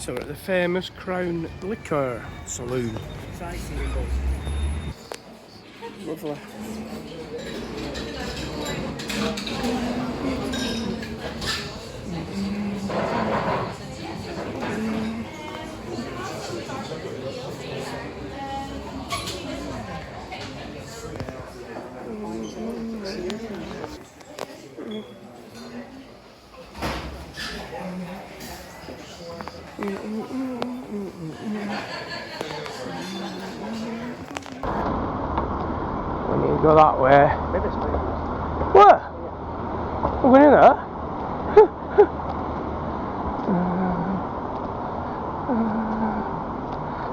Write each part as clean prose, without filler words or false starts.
So we're at the famous Crown Liquor Saloon. Lovely. When you go that way. What? We're going in there?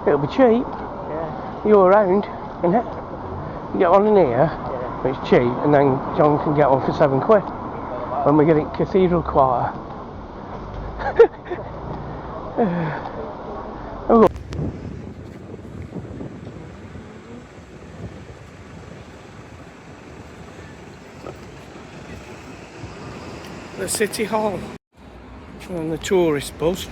It'll be cheap. Yeah. You're around, innit? You get one in here, yeah. It's cheap, and then John can get one for £7 when we get it Cathedral Quarter. Oh. The City Hall and the tourist bus.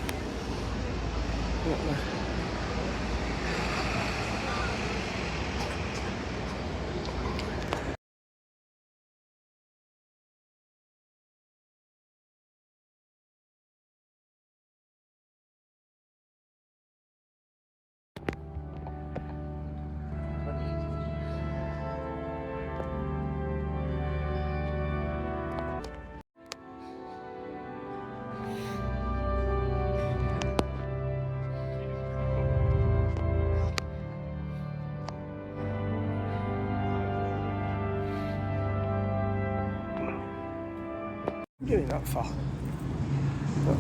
Doing that for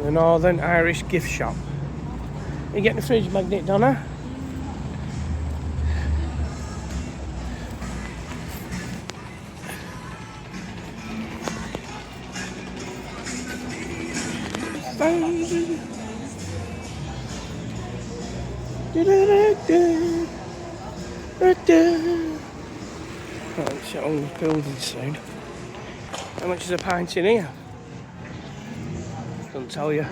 the Northern Irish gift shop. You getting a fridge magnet, Donna? Right, it's your own building soon. How much is a pint in here? Couldn't tell you. I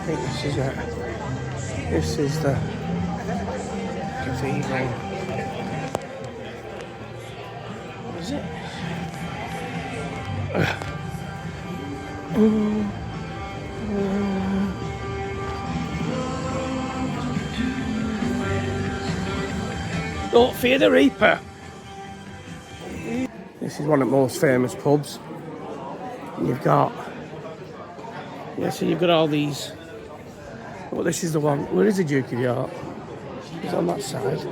think this is it. This is the cathedral. What is it? Don't fear the Reaper. This is one of the most famous pubs. You've got, so you've got all these. Well, this is the one. Where is the Duke of York? He's on that side.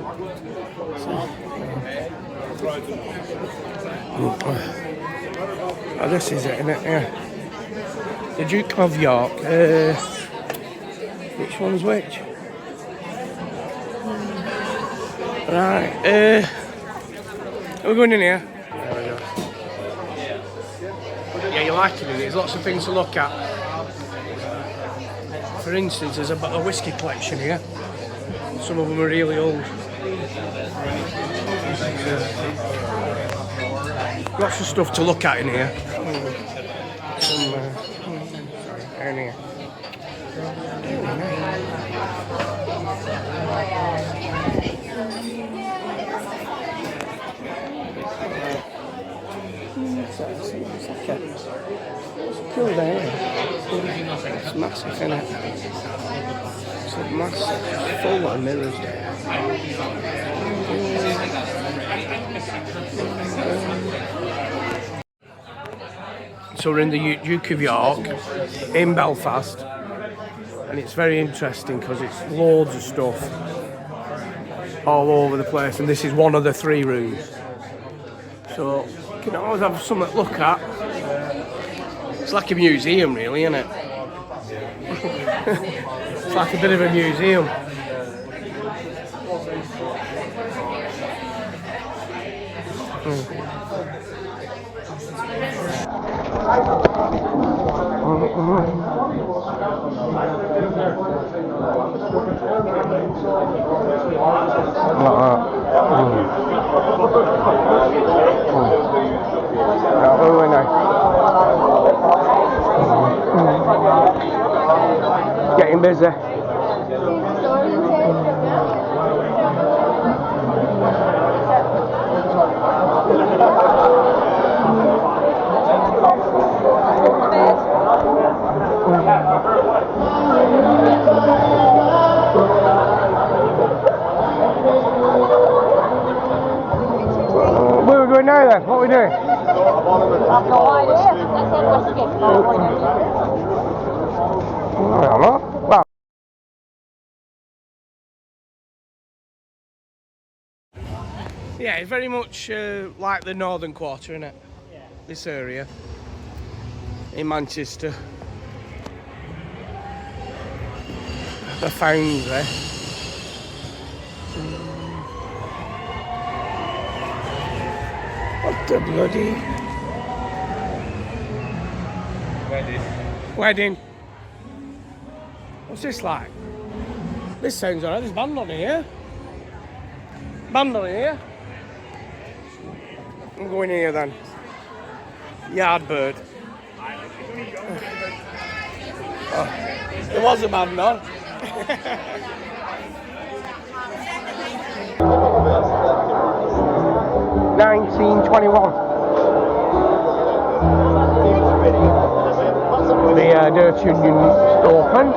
Oh, this is it, isn't it? Yeah. The Duke of York. Which one's which? Right. Are we going in here? There we go. Yeah, you like it, isn't it? There's lots of things to look at. For instance, there's a whiskey collection here. Some of them are really old. Lots of stuff to look at in here. Down here. It's cool there. It's massive, isn't it? It's a massive, full of mirrors there. So we're in the Duke of York in Belfast, and it's very interesting because it's loads of stuff all over the place, and this is one of the 3 rooms. So you can always have something to look at. It's like a museum, really, isn't it? It's like a bit of a museum. Like that. Getting busy. Where are we going now then? What are we doing? I've no idea. I said whiskey. I don't know. Well, yeah, it's very much like the Northern Quarter, isn't it? Yeah. This area in Manchester. The Foundry. What the bloody... Wedding. What's this like? This sounds alright, there's band on here. Band on here. I'm going here then. Yardbird. Oh, there was a band on. 1921. The Dirt Union opened.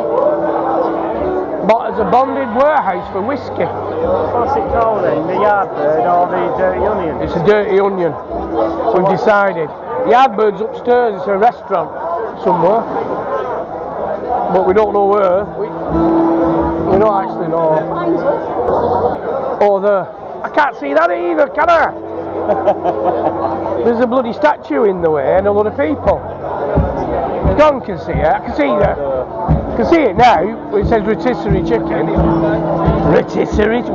But as a bonded warehouse for whiskey. What's it called then? The Yardbird or the Dirty Onion? It's a Dirty Onion. We've decided. The Yardbird's upstairs, it's a restaurant somewhere. But we don't know where. We don't actually know. Oh, there. I can't see that either, can I? There's a bloody statue in the way and a lot of people. John can see it. I can see that. I can see it now. It says rotisserie chicken. Rotisserie. Ooh.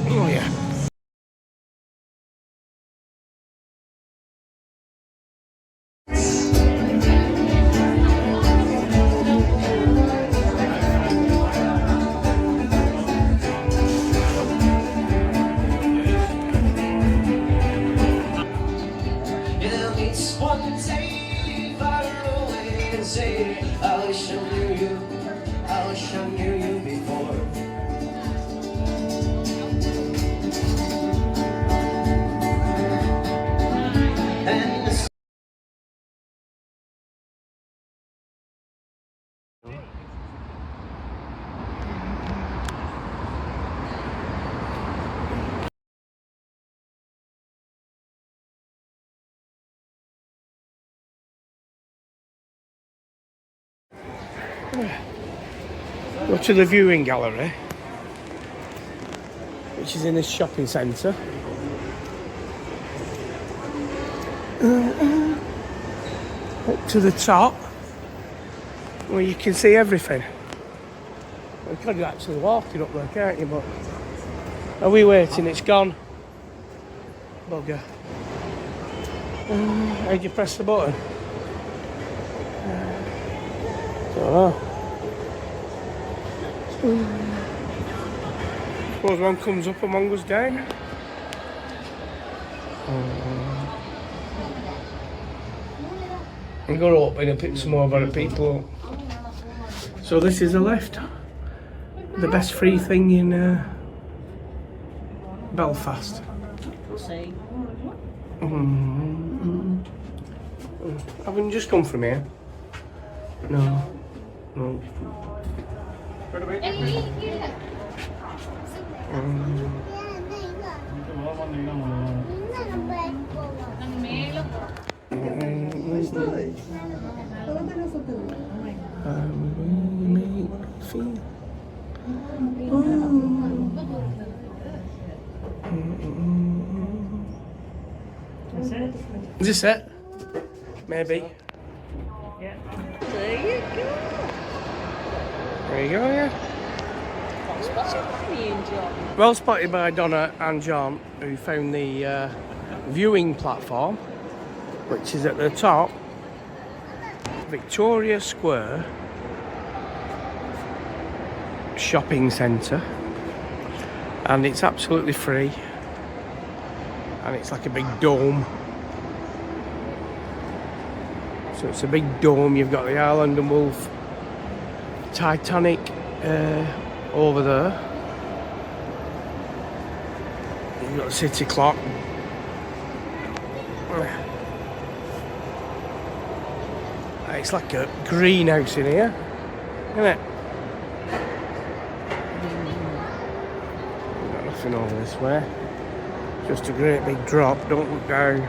Oh yeah. Go to the viewing gallery, which is in this shopping centre. Up to the top, where you can see everything. Well, you could actually walk it up there, can't you? But are we waiting? It's gone. Bugger. How do you press the button? Don't know. Suppose one comes up and one goes down. I'm going to open and pick some more of our people up. So this is a lift. The best free thing in Belfast. We'll see. Haven't you just come from here? No. No. Is this it? Maybe. Yeah. There you go. There you go, yeah. Me and John. Well spotted by Donna and John, who found the viewing platform, which is at the top, Victoria Square shopping centre, and it's absolutely free, and it's like a big dome. So it's a big dome. You've got the Island and Wolf, Titanic over there. You've got the city clock. It's like a greenhouse in here, isn't it? Got nothing over this way. Just a great big drop. Don't look down.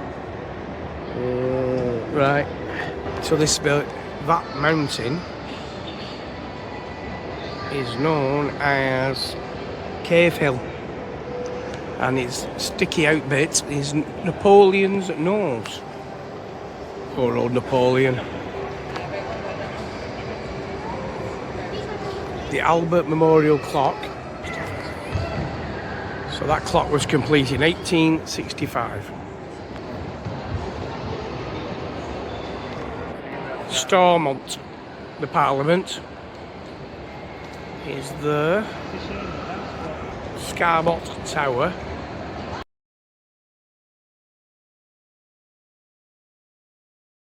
Right. So that mountain is known as Cave Hill, and its sticky out bit is Napoleon's nose. Poor old Napoleon. The Albert Memorial Clock. So that clock was completed in 1865. Stormont, the Parliament, is there. Scarbot Tower.